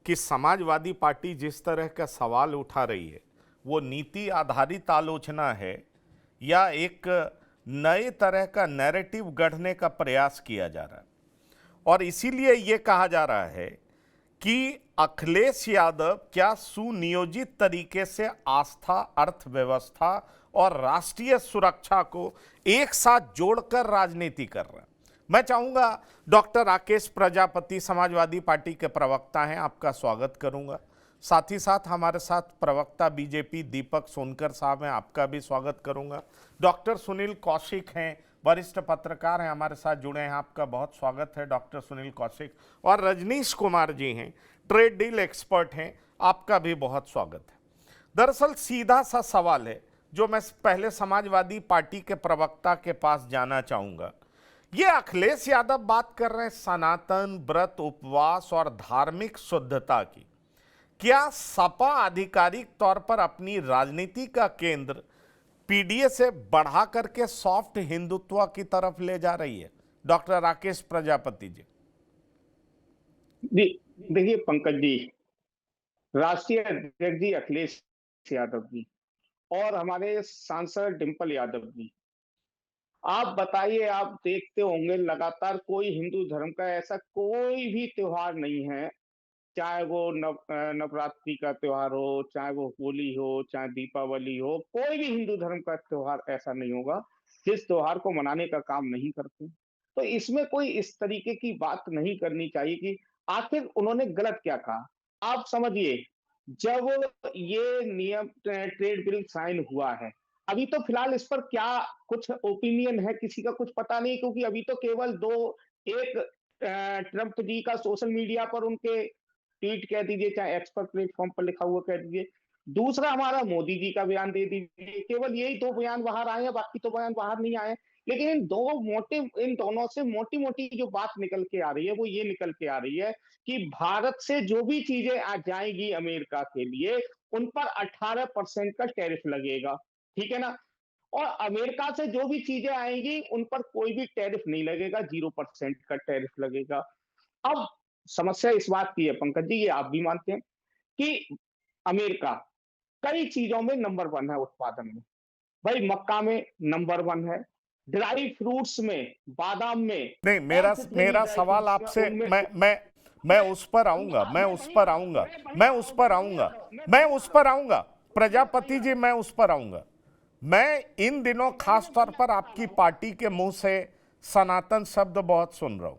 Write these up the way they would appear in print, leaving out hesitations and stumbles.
कि समाजवादी पार्टी जिस तरह का सवाल उठा रही है वो नीति आधारित आलोचना है या एक नए तरह का नैरेटिव गढ़ने का प्रयास किया जा रहा है। और इसीलिए ये कहा जा रहा है कि अखिलेश यादव क्या सुनियोजित तरीके से आस्था, अर्थव्यवस्था और राष्ट्रीय सुरक्षा को एक साथ जोड़कर राजनीति कर रहे हैं। मैं चाहूंगा डॉक्टर राकेश प्रजापति समाजवादी पार्टी के प्रवक्ता हैं, आपका स्वागत करूंगा। साथ ही साथ हमारे साथ प्रवक्ता बीजेपी दीपक सोनकर साहब हैं, आपका भी स्वागत करूंगा। डॉक्टर सुनील कौशिक हैं, वरिष्ठ पत्रकार हैं, हमारे साथ जुड़े हैं, आपका बहुत स्वागत है डॉक्टर सुनील कौशिक। और रजनीश कुमार जी हैं, ट्रेड डील एक्सपर्ट हैं, आपका भी बहुत स्वागत है। दरअसल सीधा सा सवाल है जो मैं पहले समाजवादी पार्टी के प्रवक्ता के पास जाना चाहूंगा। ये अखिलेश यादव बात कर रहे हैं सनातन, व्रत, उपवास और धार्मिक शुद्धता की। क्या सपा आधिकारिक तौर पर अपनी राजनीति का केंद्र पीडीए से बढ़ा करके सॉफ्ट हिंदुत्व की तरफ ले जा रही है? डॉक्टर राकेश प्रजापति जी। देखिए पंकज जी, राष्ट्रीय अध्यक्ष जी अखिलेश यादव जी और हमारे सांसद डिंपल यादव जी, आप बताइए, आप देखते होंगे लगातार कोई हिंदू धर्म का ऐसा कोई भी त्योहार नहीं है, चाहे वो नवरात्रि का त्योहार हो, चाहे वो होली हो, चाहे दीपावली हो, कोई भी हिंदू धर्म का त्योहार ऐसा नहीं होगा जिस त्योहार को मनाने का काम नहीं करते। तो इसमें कोई इस तरीके की बात नहीं करनी चाहिए कि आखिर उन्होंने गलत क्या कहा। आप समझिए, जब ये नियम ट्रेड बिल साइन हुआ है, अभी तो फिलहाल इस पर क्या कुछ ओपिनियन है किसी का कुछ पता नहीं, क्योंकि अभी तो केवल दो, एक ट्रंप जी का सोशल मीडिया पर उनके ट्वीट कह दीजिए, चाहे एक्स पर प्लेटफॉर्म पर लिखा हुआ कह दीजिए, दूसरा हमारा मोदी जी का बयान दे दीजिए, केवल यही दो बयान बाहर आए हैं, बाकी तो बयान बाहर नहीं आए। लेकिन इन दोनों से मोटी मोटी जो बात निकल के आ रही है वो ये निकल के आ रही है कि भारत से जो भी चीजें आ जाएंगी अमेरिका के लिए, उन पर 18% का टैरिफ लगेगा, ठीक है ना। और अमेरिका से जो भी चीजें आएंगी उन पर कोई भी टैरिफ नहीं लगेगा, 0% का टैरिफ लगेगा। अब समस्या इस बात की है पंकज जी, ये आप भी मानते हैं कि अमेरिका कई चीजों में नंबर 1 है उत्पादन में। भाई मक्का में नंबर 1 है, ड्राई फ्रूट्स में, बादाम में, नहीं, और मेरा जितने भी मेरा ड्राई सवाल फ्रूट्स आपसे, उनमें मैं उस पर आऊंगा, मैं उस पर आऊंगा, मैं उस पर आऊंगा, मैं उस पर आऊंगा प्रजापति जी, मैं उस पर आऊंगा। मैं इन दिनों खास तौर पर आपकी पार्टी के मुंह से सनातन शब्द बहुत सुन रहा हूं,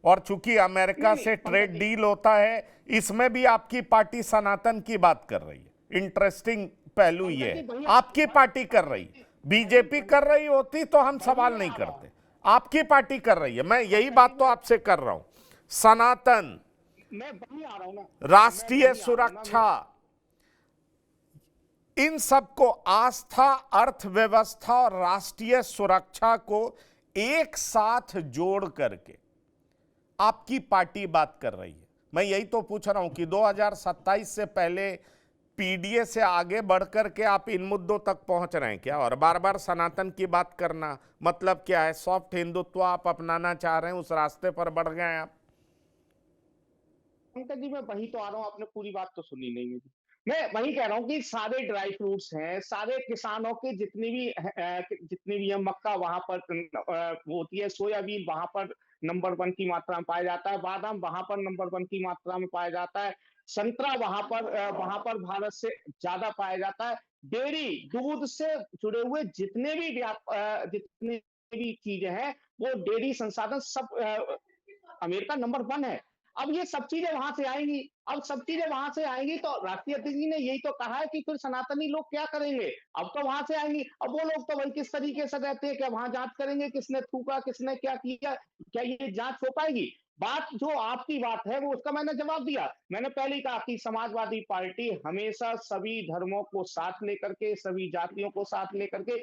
और चूंकि अमेरिका से ट्रेड डील होता है, इसमें भी आपकी पार्टी सनातन की बात कर रही है। इंटरेस्टिंग पहलू ये है, आपकी पार्टी कर रही है। बीजेपी कर रही होती तो हम सवाल नहीं करते, आपकी पार्टी कर रही है। मैं यही बात तो आपसे कर रहा हूं। सनातन, मैं वही आ रहा हूं ना, राष्ट्रीय सुरक्षा, इन सबको, आस्था, अर्थव्यवस्था और राष्ट्रीय सुरक्षा को एक साथ जोड़ करके आपकी पार्टी बात कर रही है। मैं यही तो पूछ रहा हूं कि 2027 से पहले पीडीए से आगे बढ़कर के आप इन मुद्दों तक पहुंच रहे हैं क्या? और बार बार सनातन की बात करना मतलब क्या है? सॉफ्ट हिंदुत्व आप अपनाना चाह रहे हैं, उस रास्ते पर बढ़ गए हैं आप? पंकज जी, मैं वही तो आ रहा हूँ, आपने पूरी बात तो सुनी नहीं मेरी। मैं वही कह रहा हूँ कि सारे ड्राई फ्रूट्स हैं, सारे किसानों के जितनी भी है, मक्का वहां पर वो होती है, सोयाबीन वहां पर नंबर 1 की मात्रा में पाया जाता है, बादाम वहां पर नंबर 1 की मात्रा में पाया जाता है, संतरा वहां पर भारत से ज्यादा पाया जाता है। डेयरी, दूध से जुड़े हुए जितने भी चीजें हैं, वो डेयरी संसाधन सब अमेरिका नंबर 1 है। अब ये सब चीजें वहां से आएंगी, अब सब चीजें वहां से आएंगी तो राष्ट्रीय अध्यक्ष जी ने यही तो कहा है कि फिर सनातनी लोग क्या करेंगे। अब तो वहां से आएंगी, अब वो लोग तो भाई किस तरीके से रहते हैं, क्या वहां जांच करेंगे किसने थूका, किसने क्या किया, क्या ये जांच हो पाएगी? बात जो आपकी बात है वो उसका मैंने जवाब दिया। मैंने पहले ही कहा कि समाजवादी पार्टी हमेशा सभी धर्मों को साथ लेकर के, सभी जातियों को साथ लेकर के,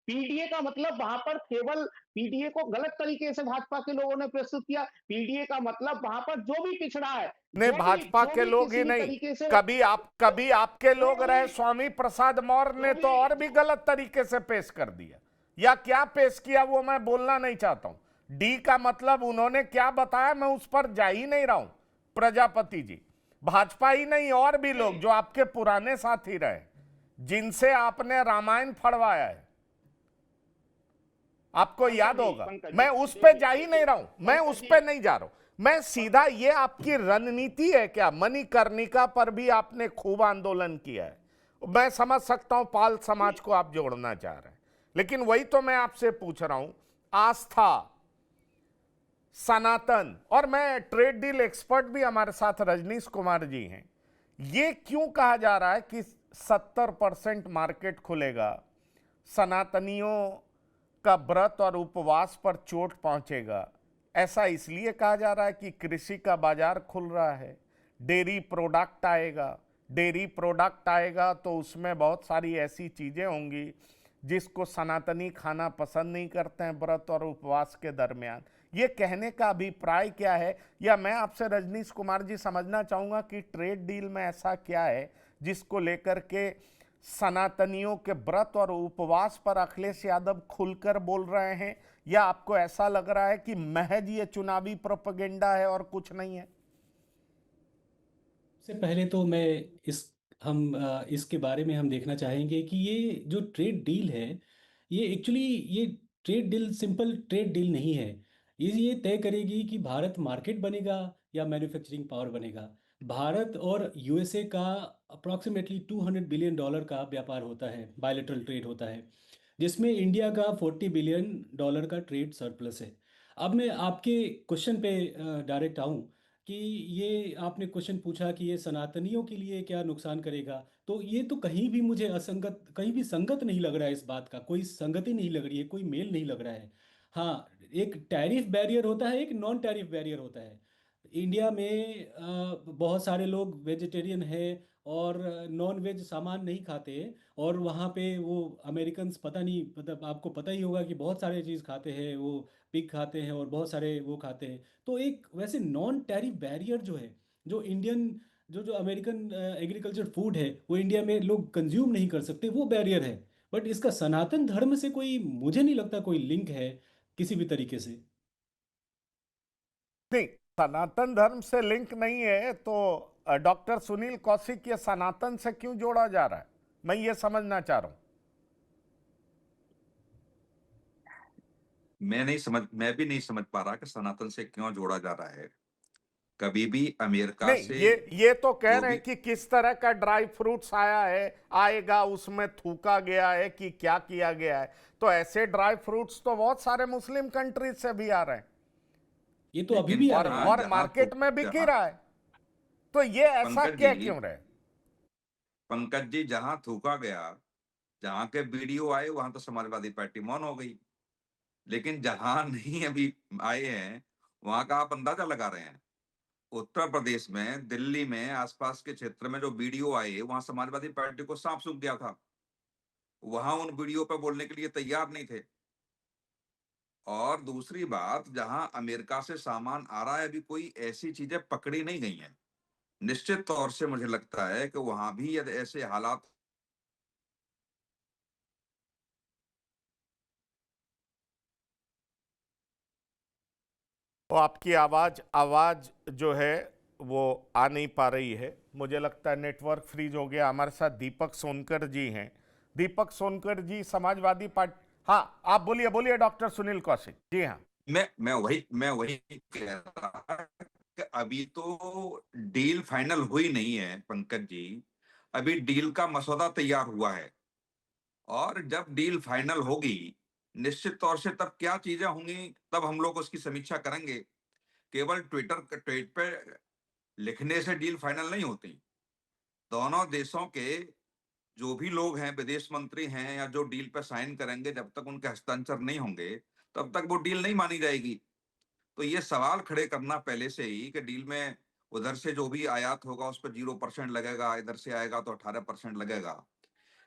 पीडीए का मतलब वहां पर केवल, पीडीए को गलत तरीके से भाजपा के लोगों ने प्रस्तुत किया। पीडीए का मतलब वहां पर जो भी पिछड़ा है, नहीं, भाजपा जो के भी लोग किसी ही भी नहीं, तरीके से, कभी आपके लोग रहे, स्वामी प्रसाद मौर्य ने तो और भी गलत तरीके से पेश कर दिया। या क्या पेश किया वो मैं बोलना नहीं चाहता हूं। डी का मतलब उन्होंने क्या बताया मैं उस पर जा ही नहीं रहा हूं प्रजापति जी। भाजपा ही नहीं, और भी लोग जो आपके पुराने साथी रहे, जिनसे आपने रामायण फड़वाया है, आपको याद होगा। पंकज मैं जी, उस पे देखिए जा ही नहीं रहा हूं, मैं पंकज उस जी, पे नहीं जा रहा हूं, मैं सीधा, ये आपकी रणनीति है क्या? मणिकर्णिका पर भी आपने खूब आंदोलन किया है, मैं समझ सकता हूं पाल समाज को आप जोड़ना चाह रहे हैं, लेकिन वही तो मैं आपसे पूछ रहा हूं, आस्था, सनातन, और मैं ट्रेड डील एक्सपर्ट भी हमारे साथ रजनीश कुमार जी हैं, ये क्यों कहा जा रहा है कि 70% मार्केट खुलेगा, सनातनियों का व्रत और उपवास पर चोट पहुंचेगा? ऐसा इसलिए कहा जा रहा है कि कृषि का बाजार खुल रहा है, डेयरी प्रोडक्ट आएगा, डेयरी प्रोडक्ट आएगा तो उसमें बहुत सारी ऐसी चीजें होंगी जिसको सनातनी खाना पसंद नहीं करते हैं व्रत और उपवास के दरमियान। ये कहने का अभिप्राय क्या है? या मैं आपसे रजनीश कुमार जी समझना चाहूंगा कि ट्रेड डील में ऐसा क्या है जिसको लेकर के सनातनियों के व्रत और उपवास पर अखिलेश यादव खुलकर बोल रहे हैं, या आपको ऐसा लग रहा है कि महज ये चुनावी प्रोपेगेंडा है और कुछ नहीं है? से पहले तो मैं इस हम इसके बारे में हम देखना चाहेंगे कि ये जो ट्रेड डील है, ये एक्चुअली ये trade deal simple trade deal नहीं है। ये तय करेगी कि भारत मार्केट बनेगा या मैन्युफैक्चरिंग पावर बनेगा। भारत और यूएसए का अप्रॉक्सीमेटली $200 बिलियन का व्यापार होता है, बायलेटरल ट्रेड होता है, जिसमें इंडिया का $40 बिलियन का ट्रेड सरप्लस है। अब मैं आपके क्वेश्चन पे डायरेक्ट आऊँ कि ये आपने क्वेश्चन पूछा कि ये सनातनियों के लिए क्या नुकसान करेगा, तो ये तो कहीं भी मुझे असंगत, कहीं भी संगत नहीं लग रहा है। इस बात का कोई संगति नहीं लग रही है, कोई मेल नहीं लग रहा है। हाँ, एक टैरिफ बैरियर होता है, एक नॉन टैरिफ बैरियर होता है। इंडिया में बहुत सारे लोग वेजिटेरियन हैं और नॉन वेज सामान नहीं खाते, और वहाँ पे वो अमेरिकन्स पता नहीं, मतलब आपको पता ही होगा कि बहुत सारे चीज़ खाते हैं वो, पिग खाते हैं और बहुत सारे वो खाते हैं। तो एक वैसे नॉन टैरिफ बैरियर जो है, जो इंडियन जो अमेरिकन एग्रीकल्चर फूड है वो इंडिया में लोग कंज्यूम नहीं कर सकते, वो बैरियर है। बट इसका सनातन धर्म से कोई, मुझे नहीं लगता कोई लिंक है किसी भी तरीके से। नहीं, सनातन धर्म से लिंक नहीं है तो डॉक्टर सुनील कौशिक, ये सनातन से क्यों जोड़ा जा रहा है? मैं ये समझना चाह रहा हूं। मैं भी नहीं समझ पा रहा कि सनातन से क्यों जोड़ा जा रहा है। कभी भी अमेरिका नहीं, से ये तो कह जो रहे भी हैं कि किस तरह का ड्राई फ्रूट्स आया है, आएगा, उसमें थूका गया है कि क्या किया गया है? तो ऐसे ड्राई फ्रूट्स तो बहुत सारे मुस्लिम कंट्रीज से भी आ रहे हैं, ये तो अभी लेकिन भी आ रहे और हैं। मार्केट में बिक ही रहा है, तो ये ऐसा पंकज क्या जी क्यों रहे? पंकज जी, जहां थूका गया, जहां के वीडियो आए वहां तो समाजवादी पार्टी मौन हो गई। लेकिन जहां नहीं अभी आए हैं, वहां का आप अंदाजा लगा रहे हैं। उत्तर प्रदेश में, दिल्ली में, आसपास के क्षेत्र में जो वीडियो आए, वहां समाजवादी पार्टी को सांप सूख गया था। वहां उन वीडियो पे बोलने के लिए तैयार नहीं थे। और दूसरी बात, जहां अमेरिका से सामान आ रहा है, अभी कोई ऐसी चीजें पकड़ी नहीं गई हैं। निश्चित तौर से मुझे लगता है कि वहां भी यदि ऐसे हालात तो आपकी आवाज आवाज जो है वो आ नहीं पा रही है, मुझे लगता है नेटवर्क फ्रीज हो गया। हमारे साथ दीपक सोनकर जी हैं। दीपक सोनकर जी, समाजवादी पार्टी। हाँ, आप बोलिए बोलिए डॉक्टर सुनील कौशिक जी। हाँ, मैं वही कह रहा कि अभी तो डील फाइनल हुई नहीं है पंकज जी। अभी डील का मसौदा तैयार हुआ है, और जब डील फाइनल होगी, निश्चित तौर से तब क्या चीजें होंगी, तब हम लोग उसकी समीक्षा करेंगे। केवल ट्वीट पे लिखने से डील फाइनल नहीं होती। दोनों देशों के जो भी लोग हैं, विदेश मंत्री हैं या जो डील पे साइन करेंगे, जब तक उनके हस्ताक्षर नहीं होंगे, तब तक वो डील नहीं मानी जाएगी। तो ये सवाल खड़े करना पहले से ही कि डील में उधर से जो भी आयात होगा उस पर 0% लगेगा, इधर से आएगा तो 18% लगेगा।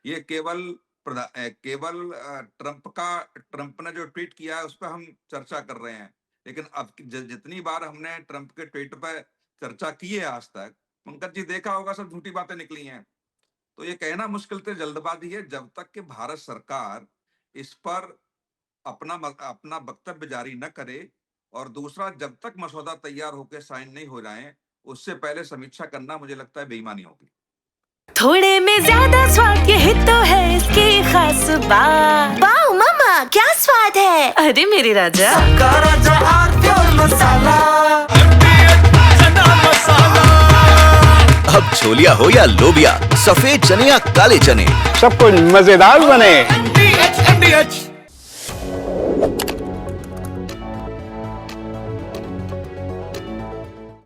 ये केवल ट्रंप ने जो ट्वीट किया है उस पर हम चर्चा कर रहे हैं। लेकिन अब जितनी बार हमने ट्रंप के ट्वीट पर चर्चा की है आज तक, पंकज जी देखा होगा, सब झूठी बातें निकली हैं। तो ये कहना मुश्किल से जल्दबाजी है। जब तक कि भारत सरकार इस पर अपना वक्तव्य जारी न करे, और दूसरा, जब तक मसौदा तैयार होकर साइन नहीं हो जाए, उससे पहले समीक्षा करना मुझे लगता है बेईमानी होगी। थोड़े में ज्यादा स्वाद यही तो है इसकी खास बात। वाओ मम्मा, क्या स्वाद है। अरे मेरे राजा, अब छोलिया हो या लोबिया, सफेद चने या काले चने, सब कुछ मजेदार बने।